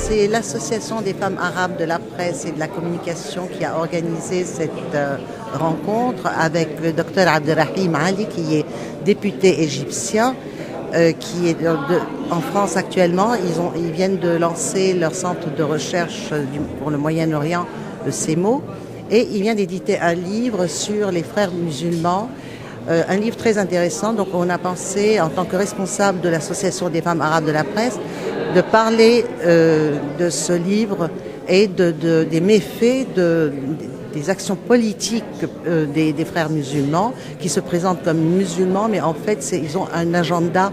c'est l'association des femmes arabes de la presse et de la communication qui a organisé cette rencontre avec le docteur Abderrahim Ali, qui est député égyptien, qui est en France actuellement. Ils viennent de lancer leur centre de recherche pour le Moyen-Orient, le CEMO, et il vient d'éditer un livre sur les frères musulmans, un livre très intéressant. Donc on a pensé, en tant que responsable de l'association des femmes arabes de la presse, de parler de ce livre et des méfaits des actions politiques des frères musulmans, qui se présentent comme musulmans, mais en fait ils ont un agenda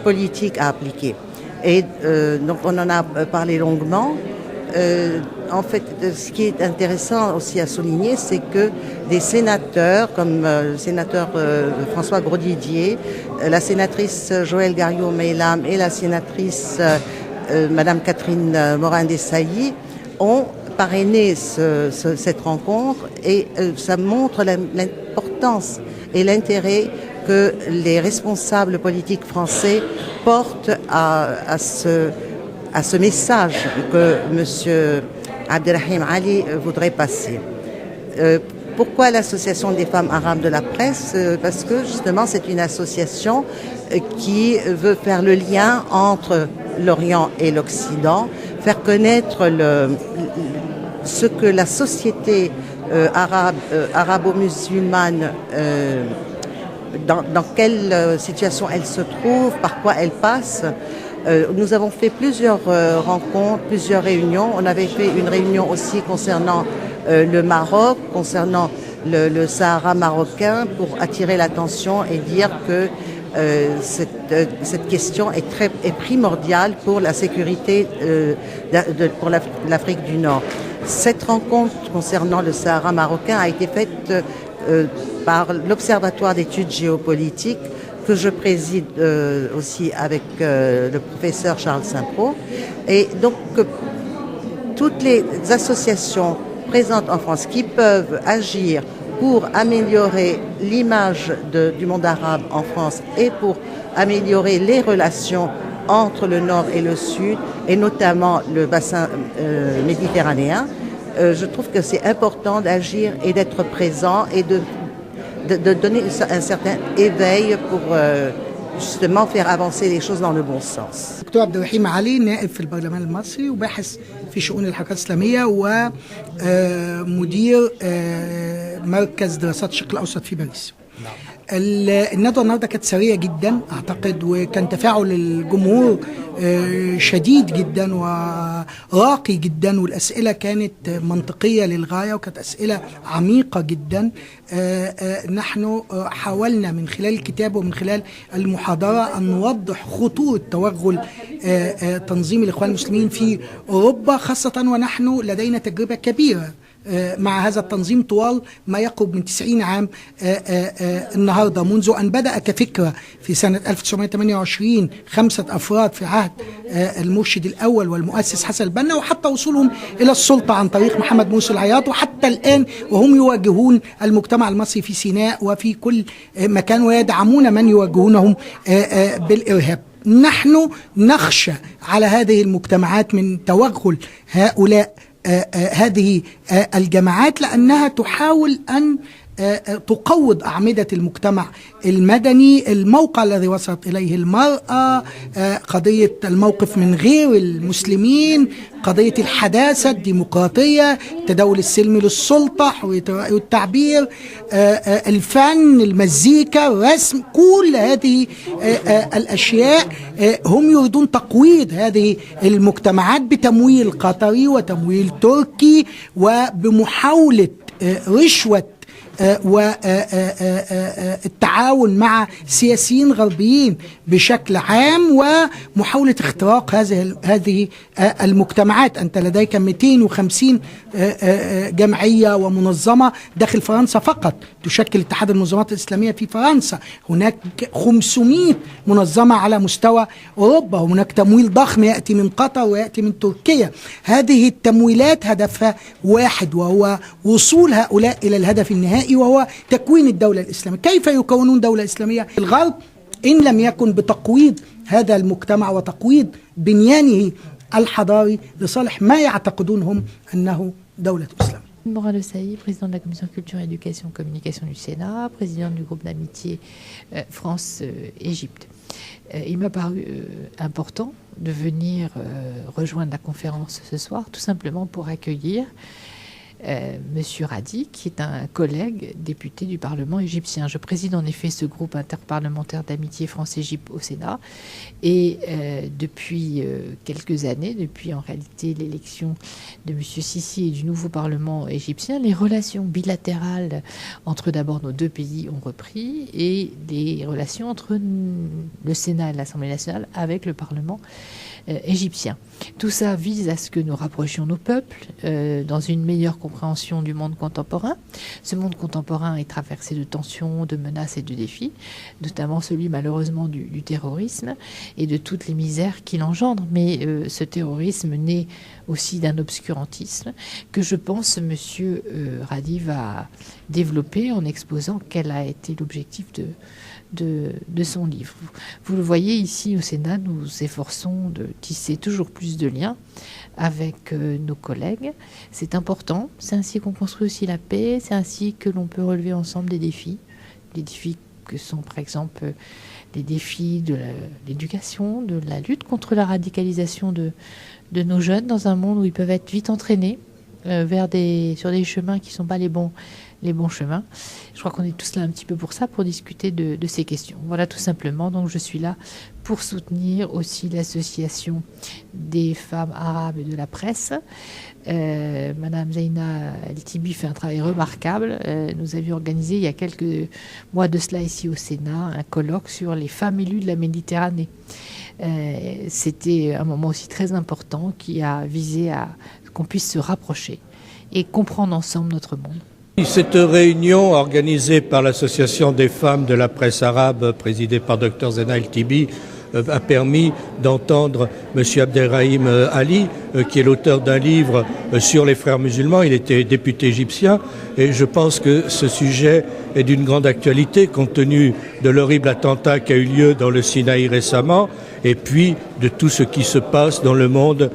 politique à appliquer. Et donc on en a parlé longuement. En fait, ce qui est intéressant aussi à souligner, c'est que des sénateurs, comme le sénateur François Grosdidier, la sénatrice Joëlle Garriaud-Maylam et la sénatrice Madame Catherine Morin-Desailly ont parrainé cette rencontre, et ça montre l'importance et l'intérêt que les responsables politiques français portent à ce message que M. Abderrahim Ali voudrait passer. Pourquoi l'association des femmes arabes de la presse? Parce que justement c'est une association qui veut faire le lien entre l'Orient et l'Occident, faire connaître ce que la société arabo-musulmane, dans quelle situation elle se trouve, par quoi elle passe. Nous avons fait plusieurs rencontres, plusieurs réunions. On avait fait une réunion aussi concernant le Maroc, concernant le Sahara marocain, pour attirer l'attention et dire que cette question est primordiale pour la sécurité pour l'Afrique du Nord. Cette rencontre concernant le Sahara marocain a été faite par l'Observatoire d'études géopolitiques, que je préside aussi avec le professeur Charles Saint-Pro. Et donc, toutes les associations présentes en France qui peuvent agir pour améliorer l'image du monde arabe en France et pour améliorer les relations entre le Nord et le Sud, et notamment le bassin méditerranéen, je trouve que c'est important d'agir et d'être présent et de donner un certain éveil pour justement faire avancer les choses dans le bon sens. دكتور عبد الرحيم علي نائب في البرلمان المصري وباحث في شؤون الحركات الإسلامية ومدير مركز دراسات الشرق الأوسط في باريس. الندوة النهارده كانت سرية جدا أعتقد، وكان تفاعل الجمهور شديد جدا وراقي جدا، والأسئلة كانت منطقية للغاية وكانت أسئلة عميقة جدا. نحن حاولنا من خلال الكتاب ومن خلال المحاضرة أن نوضح خطورة توغل تنظيم الإخوان المسلمين في أوروبا، خاصة ونحن لدينا تجربة كبيرة مع هذا التنظيم طوال ما يقرب من 90 عام. النهاردة منذ أن بدأ كفكرة في سنة 1928 5 أفراد في عهد المرشد الأول والمؤسس حسن البنا، وحتى وصولهم إلى السلطة عن طريق محمد مرسي العياط، وحتى الآن وهم يواجهون المجتمع المصري في سيناء وفي كل مكان، ويدعمون من يواجهونهم بالإرهاب. نحن نخشى على هذه المجتمعات من توغل هؤلاء هذه الجماعات، لأنها تحاول أن تقوض أعمدة المجتمع المدني، الموقع الذي وصلت إليه المرأة، قضية الموقف من غير المسلمين، قضية الحداثة، الديمقراطية، التداول السلمي للسلطة، حرية الرأي والتعبير، الفن، المزيكا، الرسم، كل هذه الأشياء هم يريدون تقويض هذه المجتمعات بتمويل قطري وتمويل تركي وبمحاولة رشوة والتعاون مع سياسيين غربيين بشكل عام، ومحاولة اختراق هذه المجتمعات. أنت لديك 250 جمعية ومنظمة داخل فرنسا فقط تشكل اتحاد المنظمات الإسلامية في فرنسا، هناك 500 منظمة على مستوى أوروبا، هناك تمويل ضخم يأتي من قطر ويأتي من تركيا. هذه التمويلات هدفها واحد، وهو وصول هؤلاء إلى الهدف النهائي، وهو تكوين الدولة الإسلامية. كيف يكونون دولة إسلامية؟ الغرب إن لم يكن بتقويض هذا المجتمع وتقويض بنيانه الحضاري لصالح ما يعتقدون هم أنه دولة إسلام. Morane Saï, président de la commission culture, éducation, communication du Sénat, président du groupe d'amitié France-Égypte. Il m'a paru important de venir rejoindre la conférence ce soir, tout simplement pour accueillir Monsieur Radi, qui est un collègue député du Parlement égyptien. Je préside en effet ce groupe interparlementaire d'amitié France-Égypte au Sénat et depuis quelques années, depuis en réalité l'élection de Monsieur Sisi et du nouveau Parlement égyptien, les relations bilatérales entre d'abord nos deux pays ont repris et les relations entre le Sénat et l'Assemblée nationale avec le Parlement égyptien. Tout ça vise à ce que nous rapprochions nos peuples dans une meilleure compréhension du monde contemporain. Ce monde contemporain est traversé de tensions, de menaces et de défis, notamment celui malheureusement du terrorisme et de toutes les misères qu'il engendre. Mais ce terrorisme naît aussi d'un obscurantisme que je pense Monsieur Radi va développer en exposant quel a été l'objectif de son livre. Vous le voyez ici au Sénat, nous efforçons de tisser toujours plus de liens avec nos collègues. C'est important, c'est ainsi qu'on construit aussi la paix, c'est ainsi que l'on peut relever ensemble des défis que sont par exemple les défis de l'éducation, de la lutte contre la radicalisation de nos jeunes dans un monde où ils peuvent être vite entraînés sur des chemins qui ne sont pas les bons chemins. Je crois qu'on est tous là un petit peu pour ça, pour discuter de ces questions. Voilà tout simplement. Donc je suis là pour soutenir aussi l'association des femmes arabes et de la presse. Madame Zeina El-Tibi fait un travail remarquable. Nous avions organisé il y a quelques mois de cela ici au Sénat un colloque sur les femmes élues de la Méditerranée. C'était un moment aussi très important qui a visé à qu'on puisse se rapprocher et comprendre ensemble notre monde. Cette réunion organisée par l'Association des femmes de la presse arabe, présidée par Dr Zeina El-Tibi, a permis d'entendre M. Abdelrahim Ali, qui est l'auteur d'un livre sur les frères musulmans. Il était député égyptien et je pense que ce sujet est d'une grande actualité compte tenu de l'horrible attentat qui a eu lieu dans le Sinaï récemment et puis de tout ce qui se passe dans le monde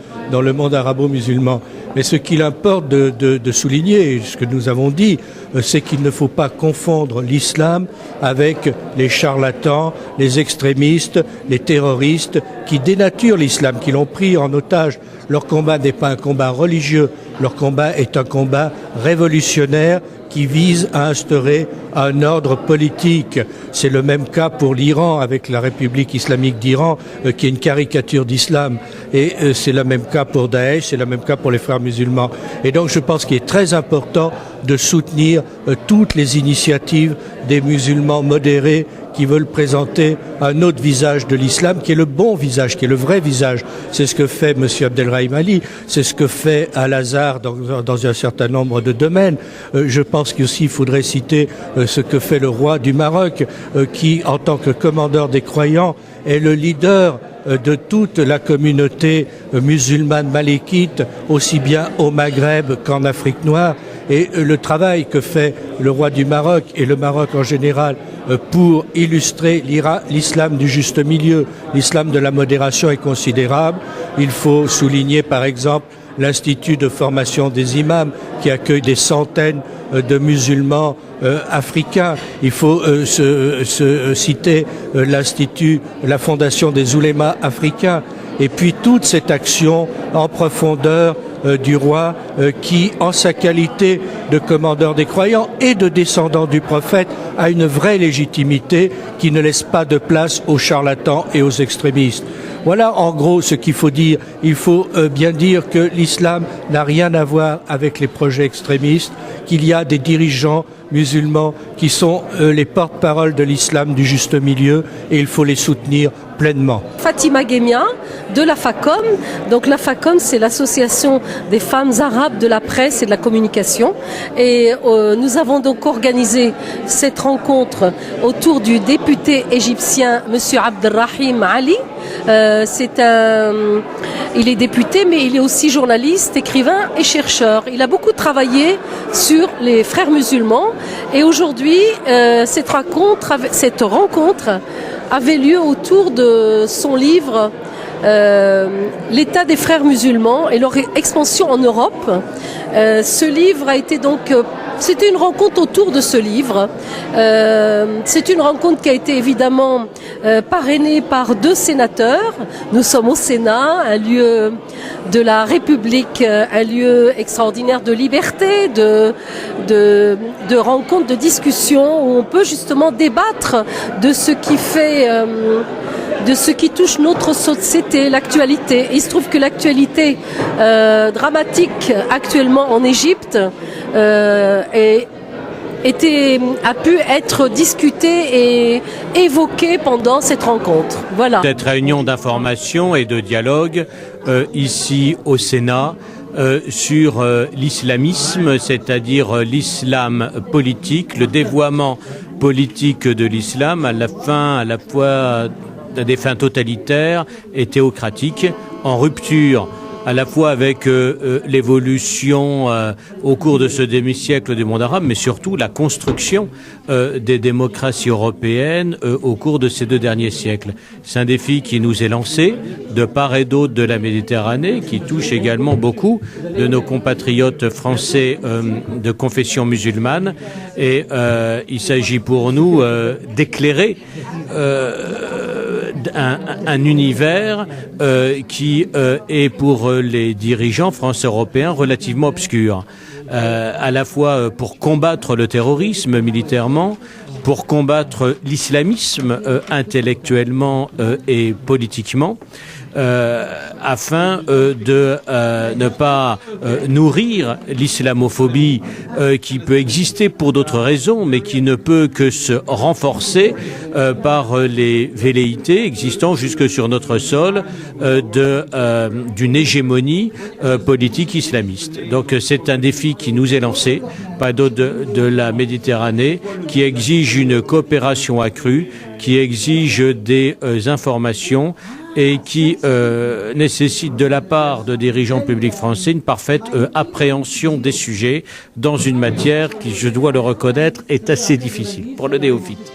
arabo-musulman. Mais ce qu'il importe de souligner, ce que nous avons dit, c'est qu'il ne faut pas confondre l'islam avec les charlatans, les extrémistes, les terroristes qui dénaturent l'islam, qui l'ont pris en otage. Leur combat n'est pas un combat religieux, leur combat est un combat révolutionnaire qui vise à instaurer un ordre politique. C'est le même cas pour l'Iran avec la République islamique d'Iran qui est une caricature d'islam et c'est le même cas pour Daesh, c'est le même cas pour les frères musulmans. Et donc je pense qu'il est très important de soutenir toutes les initiatives des musulmans modérés qui veulent présenter un autre visage de l'islam, qui est le bon visage, qui est le vrai visage. C'est ce que fait M. Abdelrahim Ali, c'est ce que fait Al-Azhar dans un certain nombre de domaines. Je pense qu'aussi il faudrait citer ce que fait le roi du Maroc, qui, en tant que commandeur des croyants, est le leader de toute la communauté musulmane malékite, aussi bien au Maghreb qu'en Afrique noire. Et le travail que fait le roi du Maroc et le Maroc en général pour illustrer l'islam du juste milieu, l'islam de la modération est considérable. Il faut souligner par exemple l'Institut de formation des imams qui accueille des centaines de musulmans africains. Il faut citer l'Institut, la Fondation des oulémas africains. Et puis toute cette action en profondeur du roi qui, en sa qualité de commandeur des croyants et de descendant du prophète, a une vraie légitimité qui ne laisse pas de place aux charlatans et aux extrémistes. Voilà en gros ce qu'il faut dire. Il faut bien dire que l'islam n'a rien à voir avec les projets extrémistes, qu'il y a des dirigeants musulmans qui sont les porte-parole de l'islam du juste milieu et il faut les soutenir pleinement. Fatima Gemia de la FACOM. Donc la FACOM, c'est l'association des femmes arabes de la presse et de la communication. Et nous avons donc organisé cette rencontre autour du député égyptien Monsieur Abdelrahim Ali. Il est député, mais il est aussi journaliste, écrivain et chercheur. Il a beaucoup travaillé sur les frères musulmans. Et aujourd'hui, cette rencontre avait lieu autour de son livre l'état des frères musulmans et leur expansion en Europe. Ce livre a été donc... C'était une rencontre autour de ce livre. C'est une rencontre qui a été évidemment parrainée par 2 sénateurs. Nous sommes au Sénat, un lieu de la République, un lieu extraordinaire de liberté, de rencontres, de discussions où on peut justement débattre de ce qui fait... de ce qui touche notre société, l'actualité. Il se trouve que l'actualité dramatique actuellement en Égypte a pu être discutée et évoquée pendant cette rencontre. Voilà. Cette réunion d'information et de dialogue ici au Sénat sur l'islamisme, c'est-à-dire l'islam politique, le dévoiement politique de l'islam à la fois des fins totalitaires et théocratiques, en rupture à la fois avec l'évolution au cours de ce demi-siècle du monde arabe, mais surtout la construction des démocraties européennes au cours de ces 2 derniers siècles. C'est un défi qui nous est lancé de part et d'autre de la Méditerranée, qui touche également beaucoup de nos compatriotes français de confession musulmane. Et il s'agit pour nous d'éclairer un univers qui est pour les dirigeants français-européens relativement obscur, à la fois pour combattre le terrorisme militairement, pour combattre l'islamisme intellectuellement et politiquement, afin de ne pas nourrir l'islamophobie qui peut exister pour d'autres raisons, mais qui ne peut que se renforcer par les velléités existant jusque sur notre sol d'une hégémonie politique islamiste. Donc c'est un défi qui nous est lancé par d'autres de la Méditerranée, qui exige une coopération accrue, qui exige des informations et qui nécessite de la part de dirigeants publics français une parfaite appréhension des sujets dans une matière qui, je dois le reconnaître, est assez difficile pour le néophyte.